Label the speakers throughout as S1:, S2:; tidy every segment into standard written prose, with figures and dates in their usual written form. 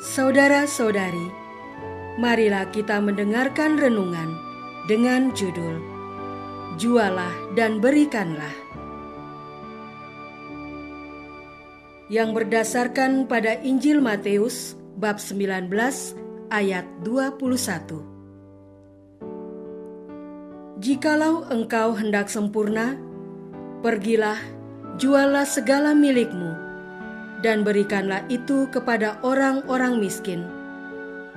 S1: Saudara-saudari, marilah kita mendengarkan renungan dengan judul Jualah dan Berikanlah, yang berdasarkan pada Injil Matius bab 19 ayat 21. Jikalau engkau hendak sempurna, pergilah, jualah segala milikmu, dan berikanlah itu kepada orang-orang miskin,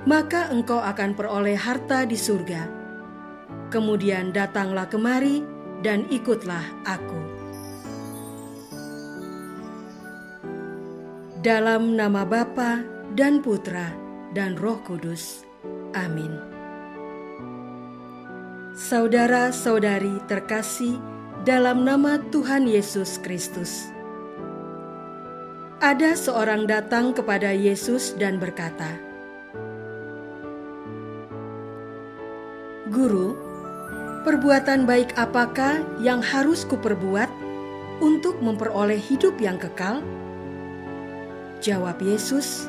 S1: maka engkau akan peroleh harta di surga. Kemudian datanglah kemari dan ikutlah aku. Dalam nama Bapa dan Putra dan Roh Kudus. Amin. Saudara-saudari terkasih dalam nama Tuhan Yesus Kristus. Ada seorang datang kepada Yesus dan berkata, "Guru, perbuatan baik apakah yang harus kuperbuat untuk memperoleh hidup yang kekal?" Jawab Yesus,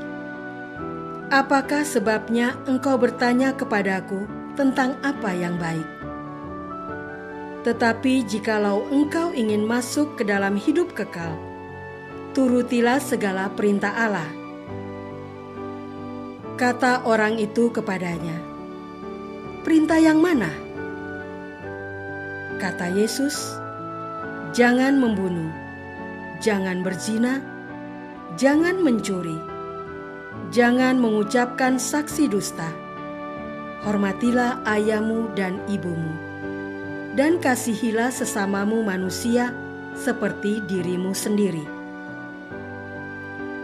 S1: "Apakah sebabnya engkau bertanya kepadaku tentang apa yang baik? Tetapi jikalau engkau ingin masuk ke dalam hidup kekal, turutilah segala perintah Allah." Kata orang itu kepadanya, "Perintah yang mana?" Kata Yesus, "Jangan membunuh, jangan berzina, jangan mencuri, jangan mengucapkan saksi dusta, hormatilah ayahmu dan ibumu, dan kasihilah sesamamu manusia seperti dirimu sendiri."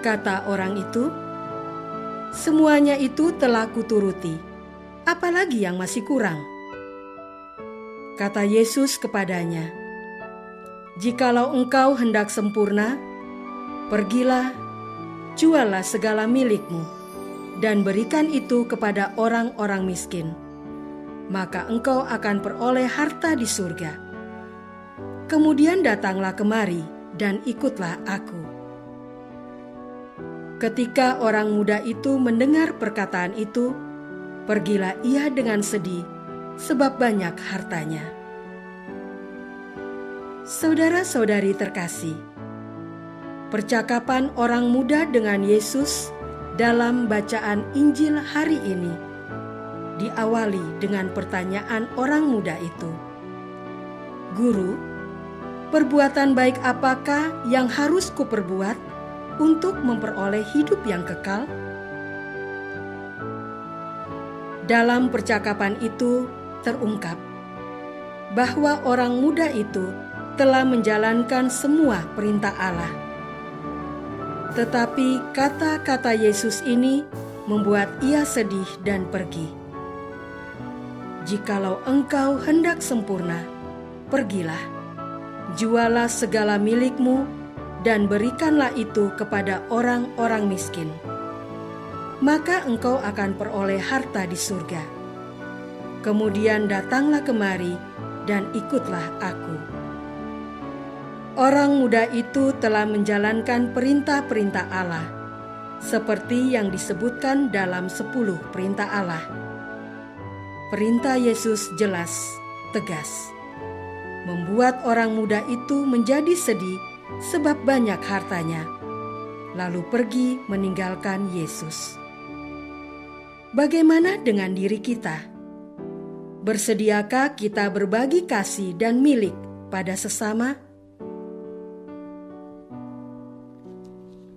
S1: Kata orang itu, "Semuanya itu telah kuturuti, apalagi yang masih kurang?" Kata Yesus kepadanya, "Jikalau engkau hendak sempurna, pergilah, jualah segala milikmu, dan berikan itu kepada orang-orang miskin, maka engkau akan peroleh harta di surga. Kemudian datanglah kemari dan ikutlah aku." Ketika orang muda itu mendengar perkataan itu, pergilah ia dengan sedih, sebab banyak hartanya. Saudara-saudari terkasih, percakapan orang muda dengan Yesus dalam bacaan Injil hari ini diawali dengan pertanyaan orang muda itu, "Guru, perbuatan baik apakah yang harus kuperbuat untuk memperoleh hidup yang kekal?" Dalam percakapan itu terungkap bahwa orang muda itu telah menjalankan semua perintah Allah. Tetapi kata-kata Yesus ini membuat ia sedih dan pergi. "Jikalau engkau hendak sempurna, pergilah, jualah segala milikmu, dan berikanlah itu kepada orang-orang miskin, maka engkau akan peroleh harta di surga. Kemudian datanglah kemari dan ikutlah aku." Orang muda itu telah menjalankan perintah-perintah Allah, seperti yang disebutkan dalam 10 perintah Allah. Perintah Yesus jelas, tegas, membuat orang muda itu menjadi sedih sebab banyak hartanya, lalu pergi meninggalkan Yesus. Bagaimana dengan diri kita? Bersediakah kita berbagi kasih dan milik pada sesama?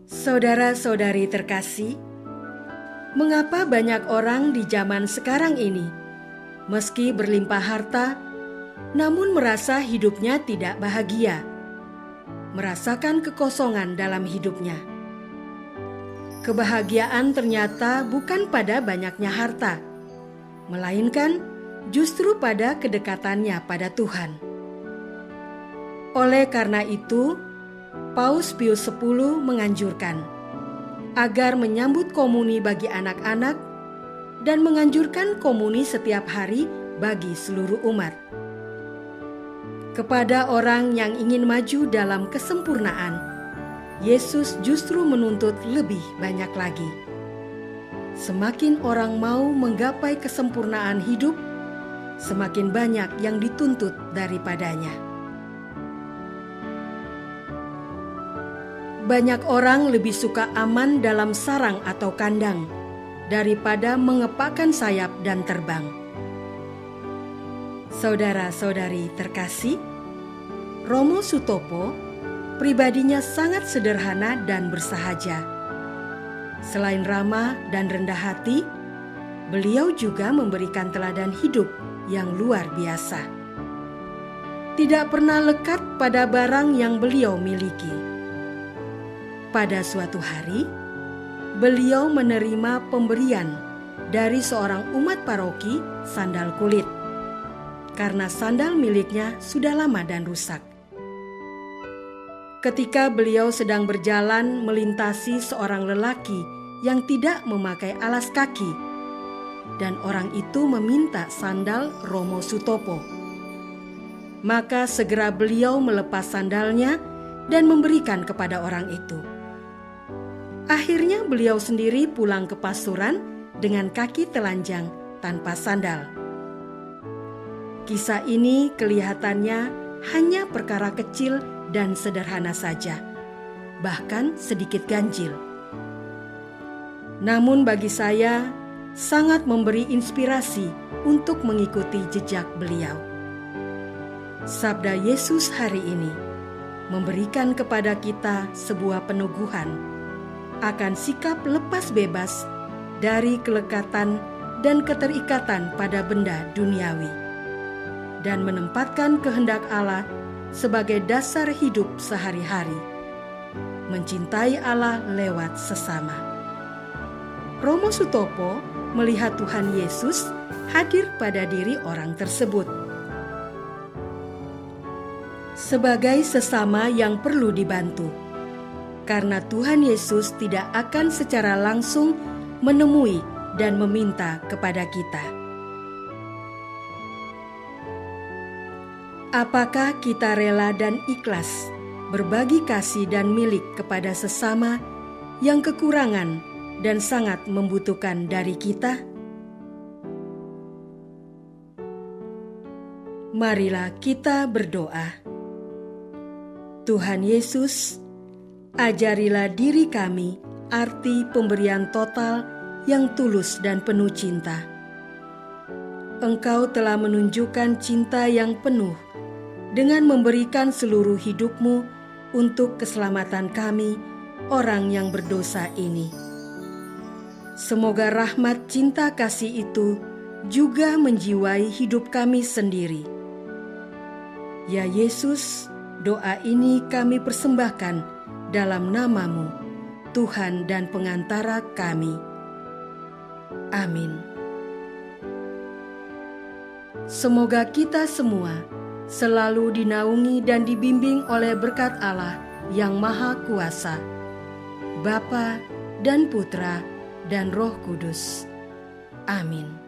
S1: Saudara-saudari terkasih, mengapa banyak orang di zaman sekarang ini, meski berlimpah harta, namun merasa hidupnya tidak bahagia, merasakan kekosongan dalam hidupnya? Kebahagiaan ternyata bukan pada banyaknya harta, melainkan justru pada kedekatannya pada Tuhan. Oleh karena itu, Paus Pius X menganjurkan agar menyambut komuni bagi anak-anak dan menganjurkan komuni setiap hari bagi seluruh umat. Kepada orang yang ingin maju dalam kesempurnaan, Yesus justru menuntut lebih banyak lagi. semakin orang mau menggapai kesempurnaan hidup, semakin banyak yang dituntut daripadanya. Banyak orang lebih suka aman dalam sarang atau kandang daripada mengepakkan sayap dan terbang. Saudara-saudari terkasih, Romo Sutopo pribadinya sangat sederhana dan bersahaja. Selain ramah dan rendah hati, beliau juga memberikan teladan hidup yang luar biasa. Tidak pernah lekat pada barang yang beliau miliki. Pada suatu hari, beliau menerima pemberian dari seorang umat paroki sandal kulit, karena sandal miliknya sudah lama dan rusak. Ketika beliau sedang berjalan melintasi seorang lelaki yang tidak memakai alas kaki, dan orang itu meminta sandal Romo Sutopo, maka segera beliau melepas sandalnya dan memberikan kepada orang itu. Akhirnya beliau sendiri pulang ke pasuran dengan kaki telanjang tanpa sandal. Kisah ini kelihatannya hanya perkara kecil dan sederhana saja, bahkan sedikit ganjil. Namun bagi saya, sangat memberi inspirasi untuk mengikuti jejak beliau. Sabda Yesus hari ini memberikan kepada kita sebuah peneguhan akan sikap lepas bebas dari kelekatan dan keterikatan pada benda duniawi, dan menempatkan kehendak Allah sebagai dasar hidup sehari-hari, mencintai Allah lewat sesama. Romo Sutopo melihat Tuhan Yesus hadir pada diri orang tersebut sebagai sesama yang perlu dibantu, karena Tuhan Yesus tidak akan secara langsung menemui dan meminta kepada kita. Apakah kita rela dan ikhlas berbagi kasih dan milik kepada sesama yang kekurangan dan sangat membutuhkan dari kita? Marilah kita berdoa. Tuhan Yesus, ajarilah diri kami arti pemberian total yang tulus dan penuh cinta. Engkau telah menunjukkan cinta yang penuh dengan memberikan seluruh hidupmu untuk keselamatan kami, orang yang berdosa ini. Semoga rahmat cinta kasih itu juga menjiwai hidup kami sendiri. Ya Yesus, doa ini kami persembahkan dalam nama-Mu, Tuhan dan pengantara kami. Amin. Semoga kita semua selalu dinaungi dan dibimbing oleh berkat Allah yang Maha Kuasa, Bapa dan Putra dan Roh Kudus. Amin.